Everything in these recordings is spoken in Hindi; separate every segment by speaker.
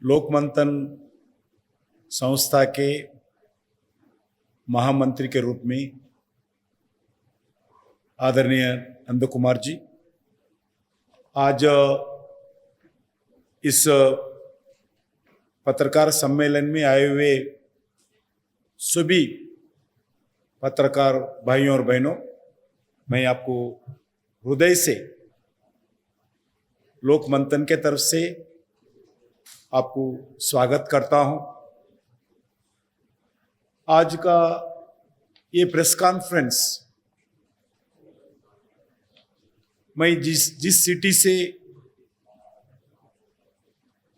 Speaker 1: लोकमंथन संस्था के महामंत्री के रूप में आदरणीय नंद कुमार जी आज इस पत्रकार सम्मेलन में आए हुए सभी पत्रकार भाइयों और बहनों, मैं आपको हृदय से लोकमंथन के तरफ से आपको स्वागत करता हूं। आज का ये प्रेस कॉन्फ्रेंस मैं जिस सिटी से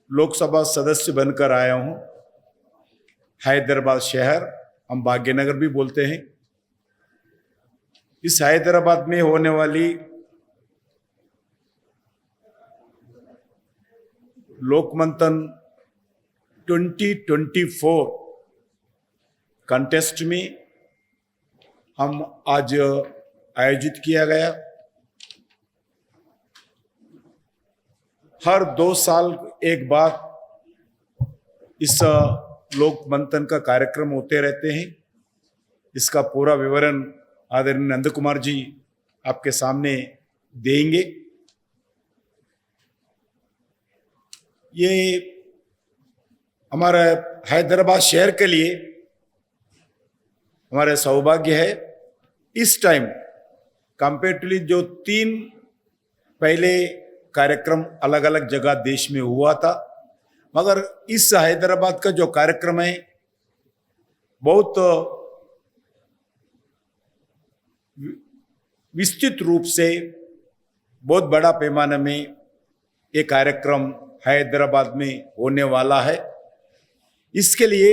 Speaker 1: लोकसभा सदस्य बनकर आया हूं, हैदराबाद शहर, हम भाग्यनगर भी बोलते हैं। इस हैदराबाद में होने वाली लोकमंथन 2024 कंटेस्ट में हम आज आयोजित किया गया। हर 2 साल एक बार इस लोकमंथन का कार्यक्रम होते रहते हैं। इसका पूरा विवरण आदरणीय नंद कुमार जी आपके सामने देंगे। ये हमारा हैदराबाद शहर के लिए हमारा सौभाग्य है। इस टाइम कंपेरेटिवली जो 3 पहले कार्यक्रम अलग अलग जगह देश में हुआ था, मगर इस हैदराबाद का जो कार्यक्रम है बहुत विस्तृत रूप से बहुत बड़ा पैमाने में ये कार्यक्रम हैदराबाद में होने वाला है। इसके लिए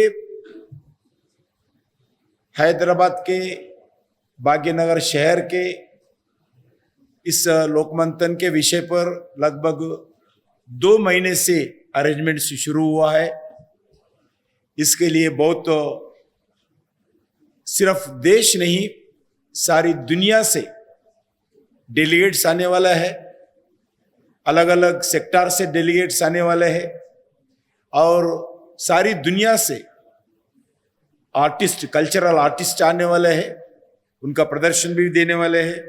Speaker 1: हैदराबाद के भाग्यनगर शहर के इस लोकमंथन के विषय पर लगभग 2 महीने से अरेंजमेंट शुरू हुआ है। इसके लिए बहुत सिर्फ देश नहीं, सारी दुनिया से डेलीगेट्स आने वाला है, अलग अलग सेक्टर से डेलीगेट्स आने वाले हैं और सारी दुनिया से आर्टिस्ट, कल्चरल आर्टिस्ट आने वाले हैं, उनका प्रदर्शन भी देने वाले हैं।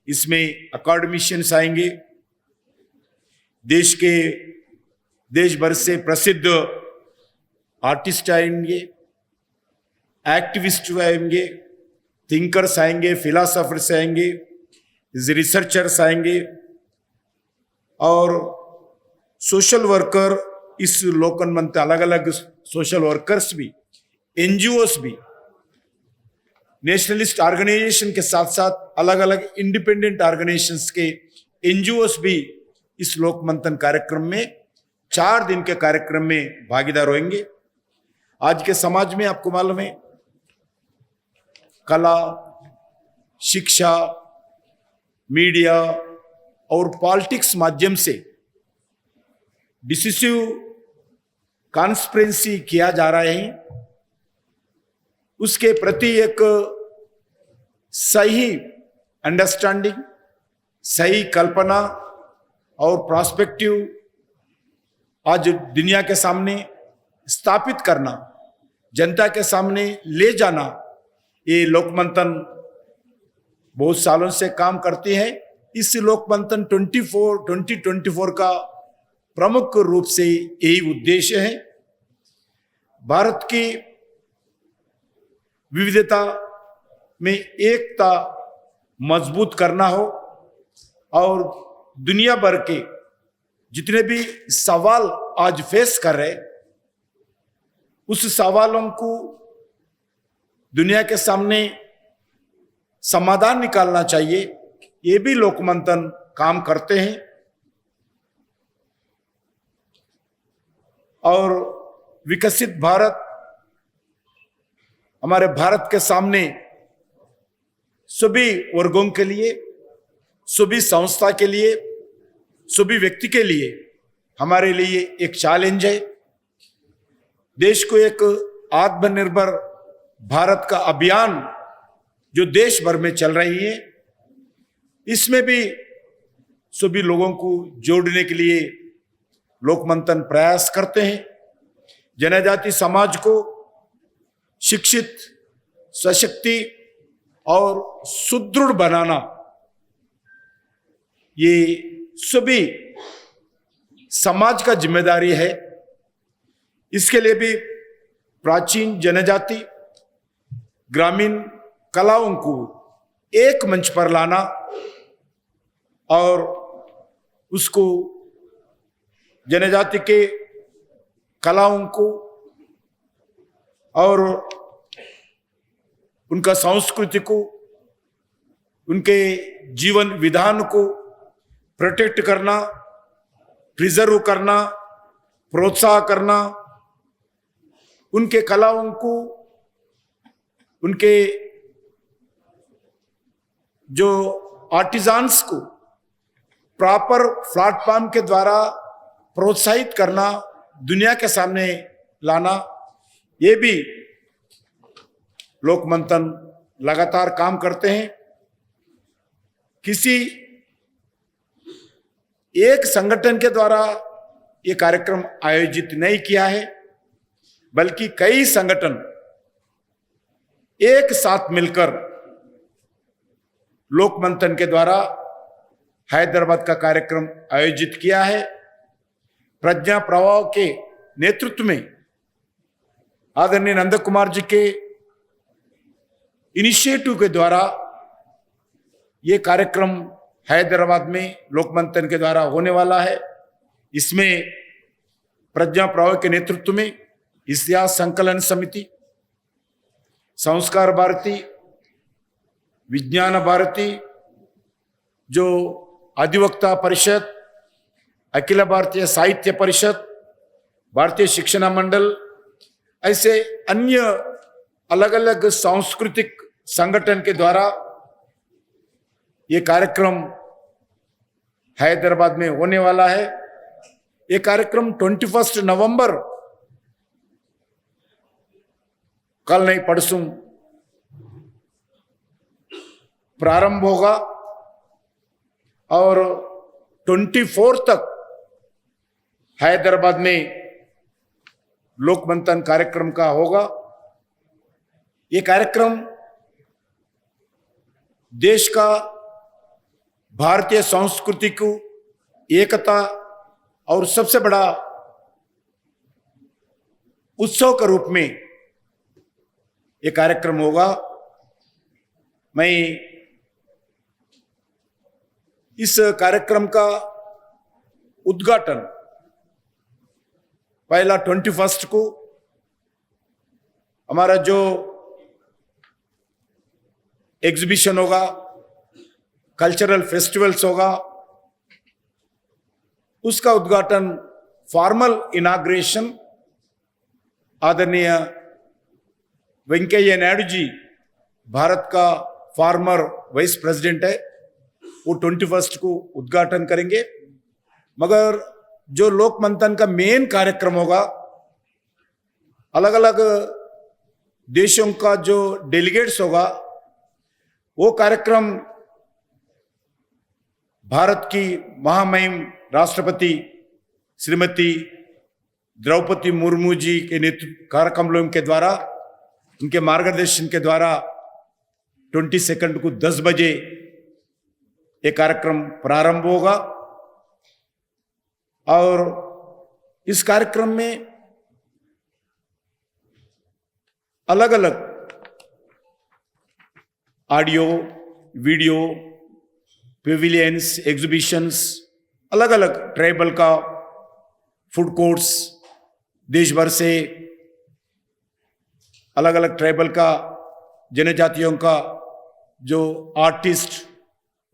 Speaker 1: इसमें अकादमिशियंस आएंगे, देश भर से प्रसिद्ध आर्टिस्ट आएंगे, एक्टिविस्ट आएंगे, थिंकर्स आएंगे, फिलोसोफर्स आएंगे, रिसर्चर्स आएंगे और सोशल वर्कर, इस लोकमंथन अलग अलग सोशल वर्कर्स भी, एनजीओस भी, नेशनलिस्ट ऑर्गेनाइजेशन के साथ साथ अलग अलग इंडिपेंडेंट ऑर्गेनाइजेशंस के एनजीओस भी इस लोकमंथन कार्यक्रम में 4 दिन के कार्यक्रम में भागीदार होंगे। आज के समाज में आपको मालूम है, कला, शिक्षा, मीडिया और पॉलिटिक्स माध्यम से डिसिसिव कॉन्स्पिरेसी किया जा रहा है। उसके प्रति एक सही अंडरस्टैंडिंग, सही कल्पना और प्रोस्पेक्टिव आज दुनिया के सामने स्थापित करना, जनता के सामने ले जाना, ये लोकमंथन बहुत सालों से काम करती है। इस लोकमंथन 2024 का प्रमुख रूप से यही उद्देश्य है, भारत की विविधता में एकता मजबूत करना हो और दुनिया भर के जितने भी सवाल आज फेस कर रहे, उस सवालों को दुनिया के सामने समाधान निकालना चाहिए। ये भी लोकमंथन काम करते हैं और विकसित भारत, हमारे भारत के सामने सभी वर्गों के लिए, सभी संस्था के लिए, सभी व्यक्ति के लिए हमारे लिए एक चैलेंज है। देश को एक आत्मनिर्भर भारत का अभियान जो देश भर में चल रही है, इसमें भी सभी लोगों को जोड़ने के लिए लोकमंथन प्रयास करते हैं। जनजाति समाज को शिक्षित, सशक्ति और सुदृढ़ बनाना, ये सभी समाज का जिम्मेदारी है। इसके लिए भी प्राचीन जनजाति ग्रामीण कलाओं को एक मंच पर लाना और उसको जनजाति के कलाओं को और उनका संस्कृति को, उनके जीवन विधान को प्रोटेक्ट करना, प्रिजर्व करना, प्रोत्साह करना, उनके कलाओं को, उनके जो आर्टिजान्स को प्रॉपर प्लेटफॉर्म के द्वारा प्रोत्साहित करना, दुनिया के सामने लाना, ये भी लोक मंथन लगातार काम करते हैं। किसी एक संगठन के द्वारा ये कार्यक्रम आयोजित नहीं किया है, बल्कि कई संगठन एक साथ मिलकर लोक मंथन के द्वारा हैदराबाद का कार्यक्रम आयोजित किया है। प्रज्ञा प्रवाह के नेतृत्व में आदरणीय नंद कुमार जी के इनिशिएटिव के द्वारा ये कार्यक्रम हैदराबाद में लोक मंथन के द्वारा होने वाला है। इसमें प्रज्ञा प्रवाह के नेतृत्व में इतिहास संकलन समिति, संस्कार भारती, विज्ञान भारती, जो अधिवक्ता परिषद, अखिल भारतीय साहित्य परिषद, भारतीय शिक्षण मंडल, ऐसे अन्य अलग अलग सांस्कृतिक संगठन के द्वारा ये कार्यक्रम हैदराबाद में होने वाला है। ये कार्यक्रम 21 नवंबर, कल नहीं परसों प्रारंभ होगा और 24 तक हैदराबाद में लोक मंथन कार्यक्रम का होगा। ये कार्यक्रम देश का भारतीय संस्कृति को एकता और सबसे बड़ा उत्सव के रूप में ये कार्यक्रम होगा। मैं इस कार्यक्रम का उद्घाटन पहला 21 को हमारा जो एग्जीबिशन होगा, कल्चरल फेस्टिवल्स होगा, उसका उद्घाटन फॉर्मल इनाग्रेशन आदरणीय वेंकैया नायडू जी, भारत का फॉर्मर वाइस प्रेसिडेंट है, वो 21 को उद्घाटन करेंगे। मगर जो लोक मंथन का मेन कार्यक्रम होगा, अलग अलग देशों का जो डेलीगेट्स होगा, वो कार्यक्रम भारत की महामहिम राष्ट्रपति श्रीमती द्रौपदी मुर्मू जी के नेतृत्व कार्यक्रम के द्वारा, उनके मार्गदर्शन के द्वारा 22 को 10 बजे ये कार्यक्रम प्रारंभ होगा। और इस कार्यक्रम में अलग अलग ऑडियो, वीडियो, पेविलियंस, एग्जीबिशंस, अलग अलग ट्राइबल का फूड कोर्ट्स, देश भर से अलग अलग ट्राइबल का जनजातियों का जो आर्टिस्ट,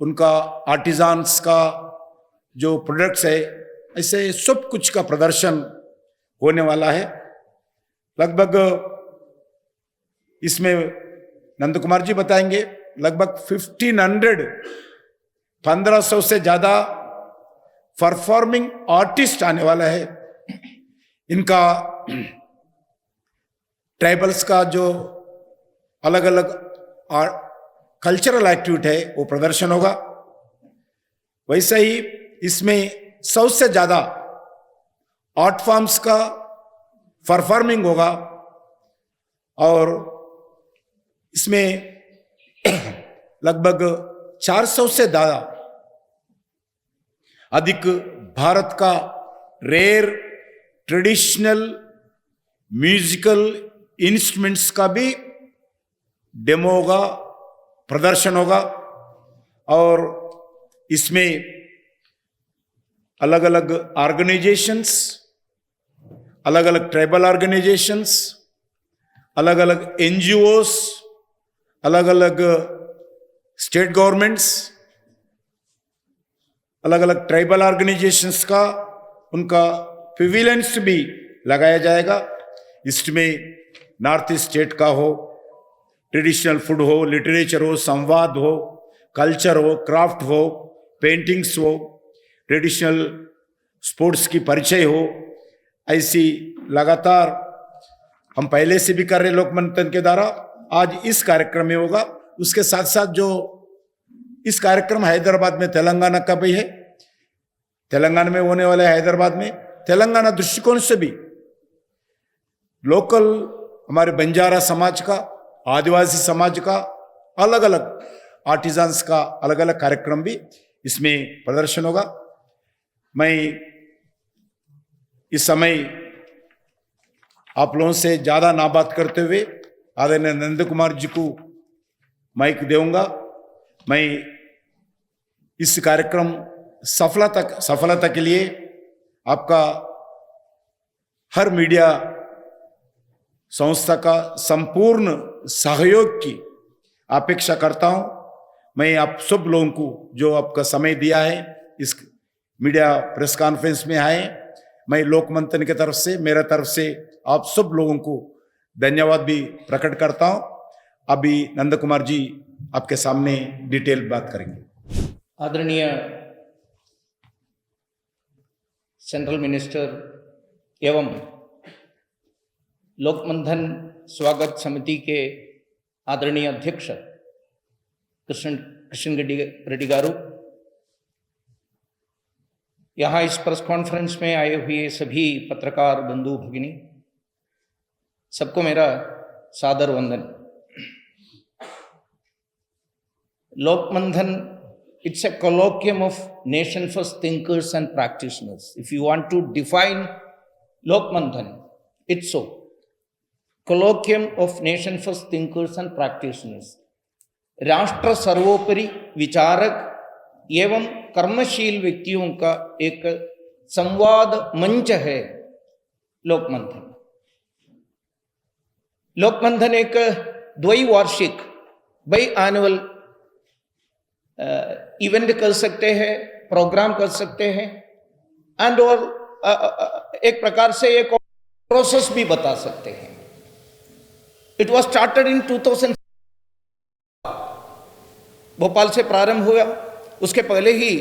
Speaker 1: उनका आर्टिजान्स का जो प्रोडक्ट्स है, ऐसे सब कुछ का प्रदर्शन होने वाला है। लगभग इसमें नंद कुमार जी बताएंगे, लगभग 1500 से ज्यादा परफॉर्मिंग आर्टिस्ट आने वाला है। इनका ट्राइबल्स का जो अलग अलग कल्चरल एक्टिविटी है वो प्रदर्शन होगा। वैसे ही इसमें 100 से ज्यादा आर्ट फॉर्म्स का परफॉर्मिंग होगा और इसमें लगभग 400 से ज़्यादा अधिक भारत का रेयर ट्रेडिशनल म्यूजिकल इंस्ट्रूमेंट्स का भी डेमो होगा, प्रदर्शन होगा। और इसमें अलग अलग ऑर्गेनाइजेशंस, अलग अलग ट्राइबल ऑर्गेनाइजेशंस, अलग अलग एनजीओस, अलग अलग स्टेट गवर्नमेंट्स, अलग अलग ट्राइबल ऑर्गेनाइजेशंस का उनका पिविलियंस भी लगाया जाएगा। इसमें नॉर्थ ईस्ट स्टेट का हो, ट्रेडिशनल फूड हो, लिटरेचर हो, संवाद हो, कल्चर हो, क्राफ्ट हो, पेंटिंग्स हो, ट्रेडिशनल स्पोर्ट्स की परिचय हो, ऐसी लगातार हम पहले से भी कर रहे लोक मंथन के द्वारा, आज इस कार्यक्रम में होगा। उसके साथ साथ जो इस कार्यक्रम हैदराबाद में तेलंगाना का भी है, तेलंगाना में होने वाला है हैदराबाद में। तेलंगाना दृष्टिकोण से भी लोकल हमारे बंजारा समाज का, आदिवासी समाज का, अलग अलग आर्टिजन्स का अलग अलग कार्यक्रम भी इसमें प्रदर्शन होगा। मैं इस समय आप लोगों से ज्यादा ना बात करते हुए आदरणीय नंद कुमार जी को माइक दूंगा। मैं इस कार्यक्रम सफलता के लिए आपका हर मीडिया संस्था का संपूर्ण सहयोग की अपेक्षा करता हूं। मैं आप सब लोगों को जो आपका समय दिया है, इस मीडिया प्रेस कॉन्फ्रेंस में आए, मैं लोक मंथन की तरफ से, मेरे तरफ से आप सब लोगों को धन्यवाद भी प्रकट करता हूं। अभी नंद कुमार जी आपके सामने डिटेल बात करेंगे।
Speaker 2: आदरणीय सेंट्रल मिनिस्टर एवं लोकमंथन स्वागत समिति के आदरणीय अध्यक्ष कृष्ण रेड्डी गारू, यहाँ इस प्रेस कॉन्फ्रेंस में आए हुए सभी पत्रकार बंधु भगिनी, सबको मेरा सादर वंदन। Lokmanthan, it's a colloquium of nation first thinkers and practitioners. If you want to define Lokmanthan, it's so. Colloquium of nation first thinkers and practitioners. राष्ट्र सर्वोपरि विचारक एवं कर्मशील व्यक्तियों का एक संवाद मंच है लोकमंथन। लोकमंथन एक द्वैवार्षिक एनुअल इवेंट कर सकते हैं, प्रोग्राम कर सकते हैं, एंड और एक प्रकार से एक प्रोसेस भी बता सकते हैं। It was started in 2000, Bhopal से प्रारंभ हुआ। उसके पहले ही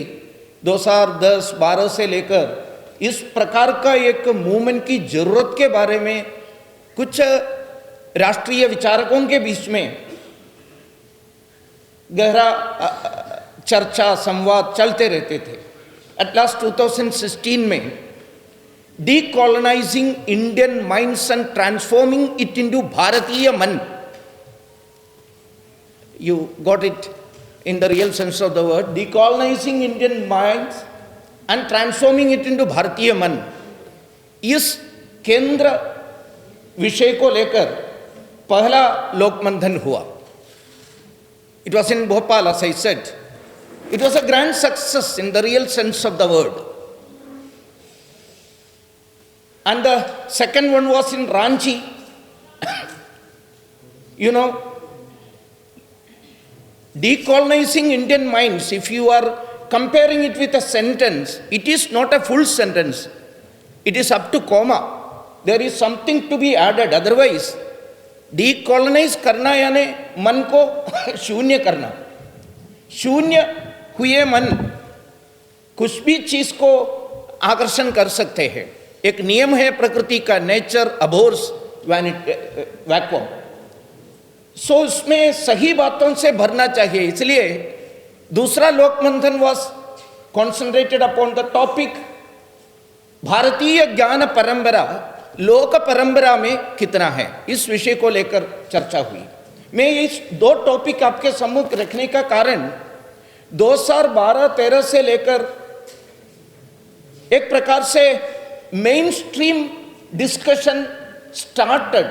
Speaker 2: 2010-12 से लेकर इस प्रकार का एक मूवमेंट की जरूरत के बारे में कुछ राष्ट्रीय विचारकों के बीच में गहरा चर्चा संवाद चलते रहते थे। एट लास्ट 2016 में decolonising Indian minds and transforming it into भारतीय मन, you got it in the real sense of the word, decolonizing Indian minds and transforming it into भारतीय मन, इस केंद्र विषय को लेकर पहला लोकमंथन हुआ। It was in Bhopal, as I said. It was a grand success in the real sense of the word. And the second one was in Ranchi. You know, decolonizing Indian minds, if you are comparing it with a sentence, it is not a full sentence. It is up to comma. There is something to be added. Otherwise, decolonize करना यानी मन को शून्य करना। शून्य हुए मन कुछ भी चीज को आकर्षण कर सकते हैं। एक नियम है प्रकृति का, नेचर अबोर्स वैक्यूम। सो उसमें सही बातों से भरना चाहिए। इसलिए दूसरा Lokmanthan was concentrated upon the topic भारतीय ज्ञान परंपरा लोक परंपरा में कितना है, इस विषय को लेकर चर्चा हुई। मैं इस दो टॉपिक आपके सम्मुख रखने का कारण 2012-13 से लेकर एक प्रकार से main stream discussion started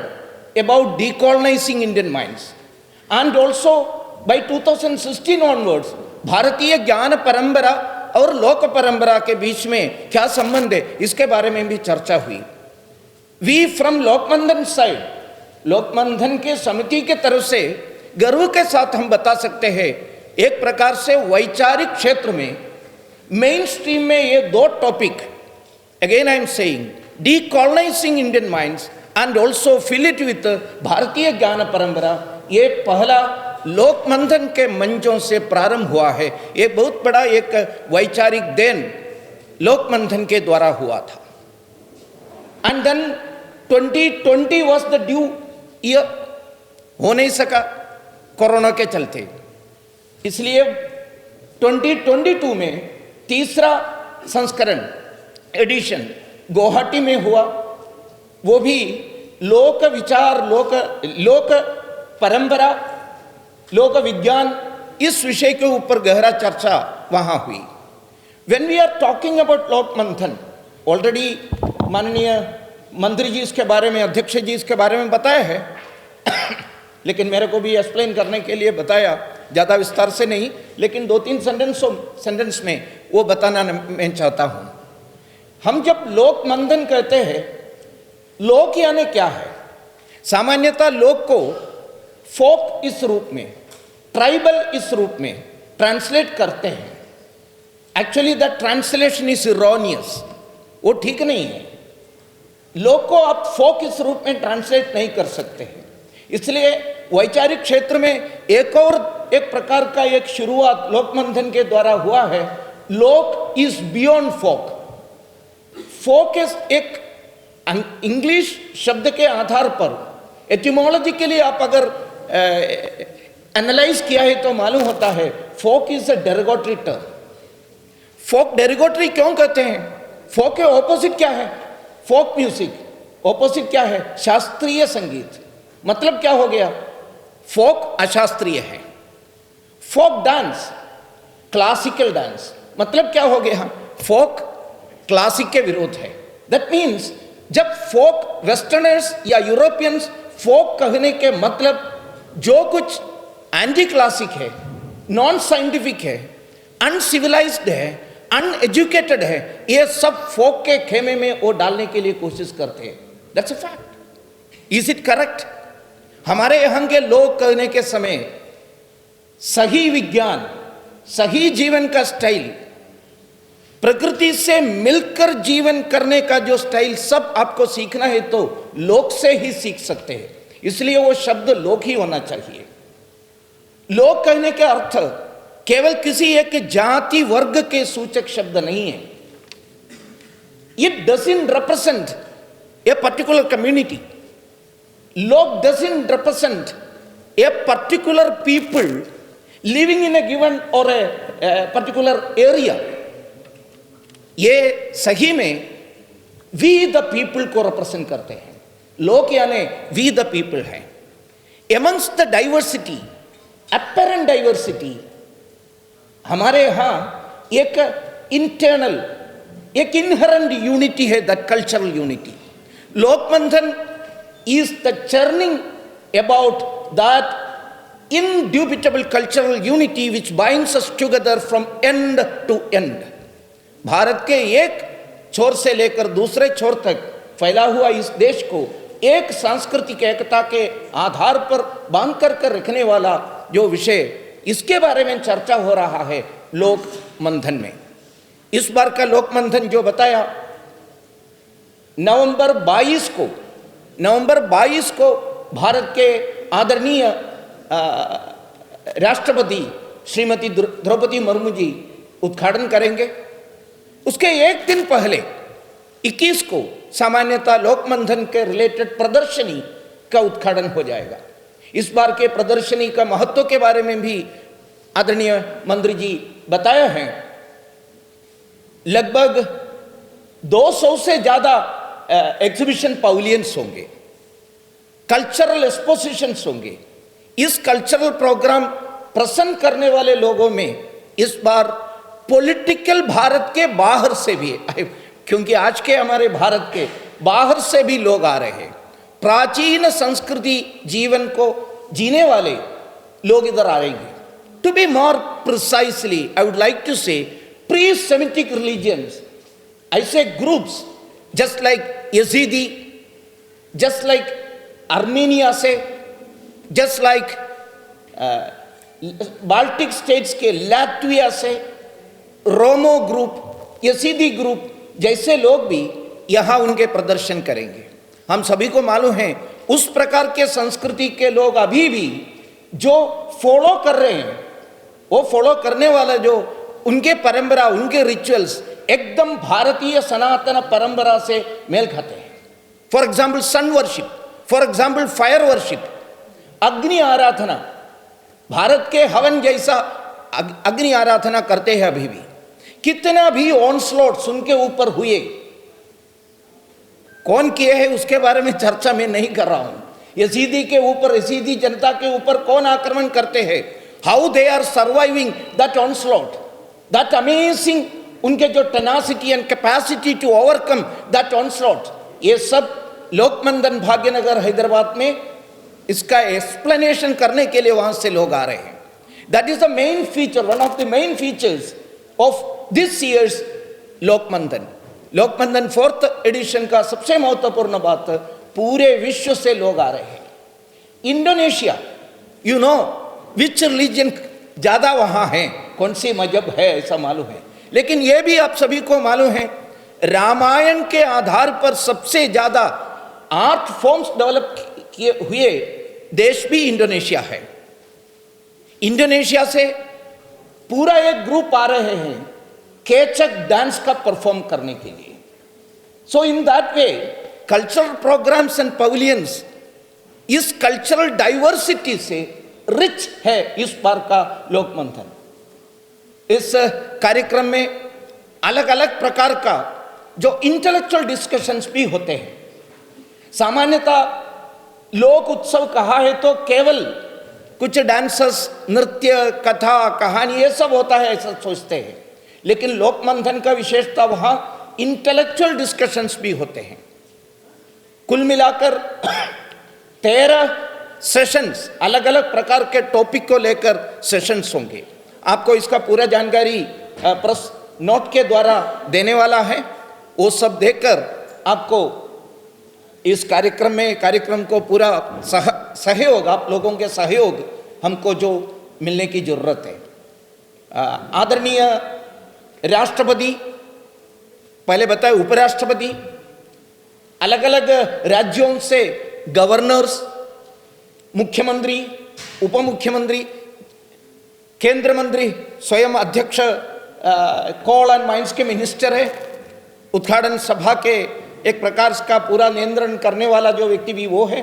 Speaker 2: about decolonizing Indian minds, and also by 2016 onwards भारतीय ज्ञान परंपरा और लोक परंपरा के बीच में क्या संबंध है, इसके बारे में भी चर्चा हुई। We from Lokmanthan side, Lokmanthan के समिति के तरफ से गर्व के साथ हम बता सकते हैं, एक प्रकार से वैचारिक क्षेत्र में मेन स्ट्रीम में ये दो topic, again I am saying, decolonising Indian minds and also fill it with भारतीय ज्ञान परंपरा, ये पहला लोक मंथन के मंचों से प्रारंभ हुआ है। ये बहुत बड़ा एक वैचारिक देन लोक मंथन के द्वारा हुआ था। And then 2020 was the due year, हो नहीं सका कोरोना के चलते, इसलिए 2022 में तीसरा संस्करण एडिशन गुवाहाटी में हुआ, वो भी लोक विचार, लोक परंपरा, लोक विज्ञान, इस विषय के ऊपर गहरा चर्चा वहां हुई। When we are talking about Lok Manthan, already माननीय मंत्री जी इसके बारे में, अध्यक्ष जी इसके बारे में बताया है लेकिन मेरे को भी एक्सप्लेन करने के लिए बताया, ज़्यादा विस्तार से नहीं, लेकिन 2-3 सेंटेंस में वो बताना मैं चाहता हूँ। हम जब लोक मंथन कहते हैं, लोक यानी क्या है? सामान्यतः लोक को फोक इस रूप में, ट्राइबल इस रूप में ट्रांसलेट करते हैं। Actually the translation is erroneous, वो ठीक नहीं है। लोक को आप फोक इस रूप में ट्रांसलेट नहीं कर सकते हैं। इसलिए वैचारिक क्षेत्र में एक प्रकार का एक शुरुआत लोक मंथन के द्वारा हुआ है, lok is beyond folk. Folk is एक इंग्लिश शब्द के आधार पर एटिमोलॉजिकली आप अगर एनालाइज किया है तो मालूम होता है फोक इज अ डेरिगेटरी टर्म। फोक डेरिगेटरी क्यों कहते हैं? फोक के ऑपोजिट क्या है? Folk music. ऑपोजिट क्या है? शास्त्रीय संगीत। मतलब क्या हो गया? फोक अशास्त्रीय है। फोक डांस, क्लासिकल डांस, मतलब क्या हो गया? फोक क्लासिक के विरोध है। दैट मीन्स जब फोक वेस्टर्नर्स या यूरोपियंस फोक कहने के मतलब जो कुछ एंटी क्लासिक है, नॉन साइंटिफिक है, अनसिविलाइज्ड है, अनएजुकेटेड है, ये सब फोक के खेमे में वो डालने के लिए कोशिश करते हैं। That's a fact. Is it correct? हमारे यहाँ के लोग कहने के समय सही विज्ञान, सही जीवन का स्टाइल, प्रकृति से मिलकर जीवन करने का जो स्टाइल सब आपको सीखना है तो लोक से ही सीख सकते हैं। इसलिए वो शब्द लोक ही होना चाहिए। लोक कहने के अर्थ केवल किसी एक जाति वर्ग के सूचक शब्द नहीं है। It doesn't represent a particular community. Lok doesn't represent a particular people living in a given और ए पर्टिकुलर एरिया। ये सही में वी द पीपल को रिप्रेजेंट करते हैं। लोक यानी वी द पीपल है। Amongst the diversity, apparent diversity, हमारे यहाँ एक इंटरनल, एक इनहेरेंट यूनिटी है, the cultural unity. Lok Manthan is the churning about that indubitable cultural unity which binds us together from end to end. Bharat के एक छोर से लेकर दूसरे छोर तक फैला हुआ इस देश को एक सांस्कृतिक एकता के आधार पर बांध कर रखने वाला जो विषय, इसके बारे में चर्चा हो रहा है लोक मंथन में। इस बार का लोक मंथन जो बताया, नवंबर 22 को भारत के आदरणीय राष्ट्रपति श्रीमती द्रौपदी मुर्मू जी उद्घाटन करेंगे। उसके एक दिन पहले 21 को सामान्यतः लोक मंथन के रिलेटेड प्रदर्शनी का उद्घाटन हो जाएगा। इस बार के प्रदर्शनी का महत्व के बारे में भी आदरणीय मंत्री जी बताए हैं। लगभग 200 से ज्यादा एग्जीबिशन पवेलियंस होंगे, कल्चरल एक्सपोजिशंस होंगे। इस कल्चरल प्रोग्राम प्रसन्न करने वाले लोगों में इस बार पॉलिटिकल भारत के बाहर से भी, क्योंकि आज के हमारे भारत के बाहर से भी लोग आ रहे हैं, प्राचीन संस्कृति जीवन को जीने वाले लोग इधर आ रहेंगे। To be more precisely I would like to say pre Semitic religions, ऐसे groups just like Yazidi, just like Armenia से, जस्ट लाइक बाल्टिक स्टेट्स के लैट्विया से, रोमो ग्रुप, यजीदी ग्रुप जैसे लोग भी यहाँ उनके प्रदर्शन करेंगे। हम सभी को मालूम है उस प्रकार के संस्कृति के लोग अभी भी जो फॉलो कर रहे हैं, वो फॉलो करने वाला जो उनके परंपरा, उनके रिचुअल्स एकदम भारतीय सनातन परंपरा से मेल खाते हैं। For example sun worship, for example fire worship, अग्नि आराधना, भारत के हवन जैसा अग्नि आराधना करते हैं अभी भी। कितना भी ऑनस्लॉट्स उनके ऊपर हुए, कौन किए हैं उसके बारे में चर्चा मैं नहीं कर रहा हूं। यजीदी के ऊपर, यजीदी जनता के ऊपर कौन आक्रमण करते हैं, how they are surviving that onslaught, that amazing, उनके जो tenacity and capacity to overcome that onslaught, ये सब लोकमंदन भाग्यनगर हैदराबाद में इसका एक्सप्लेनेशन करने के लिए वहां से लोग आ रहे हैं। That is the main feature, one of the main features of this year's Lokmanthan. Lokmanthan 4th edition का सबसे महत्वपूर्ण बात, पूरे विश्व से लोग आ रहे हैं। Indonesia, you know which religion ज्यादा वहां है, कौन सी मजहब है ऐसा मालूम है, लेकिन यह भी आप सभी को मालूम है रामायण के आधार पर सबसे ज्यादा आर्ट फॉर्म्स डेवलप किए हुए देश भी इंडोनेशिया है। इंडोनेशिया से पूरा एक ग्रुप आ रहे हैं केचक डांस का परफॉर्म करने के लिए। So in that way cultural programmes and pavilions इस कल्चरल डाइवर्सिटी से रिच है इस बार का लोकमंथन। इस कार्यक्रम में अलग अलग प्रकार का जो इंटेलेक्चुअल डिस्कशंस भी होते हैं। सामान्यतः लोक उत्सव कहा है तो केवल कुछ डांसर्स, नृत्य, कथा, कहानी ये सब होता है ऐसा सोचते हैं, लेकिन लोकमंथन का विशेषता वहां इंटेलेक्चुअल डिस्कशंस भी होते हैं। कुल मिलाकर 13 सेशंस, अलग अलग प्रकार के टॉपिक को लेकर सेशंस होंगे। आपको इसका पूरा जानकारी प्रेस नोट के द्वारा देने वाला है, वो सब देकर आपको इस कार्यक्रम को पूरा सहयोग, आप लोगों के सहयोग हमको जो मिलने की जरूरत है। आदरणीय राष्ट्रपति, पहले बताए उपराष्ट्रपति, अलग अलग राज्यों से गवर्नर्स, मुख्यमंत्री, उप मुख्यमंत्री, केंद्र मंत्री, स्वयं अध्यक्ष कोल एंड माइंस के मिनिस्टर है, उद्घाटन सभा के एक प्रकार का पूरा नियंत्रण करने वाला जो व्यक्ति भी वो है,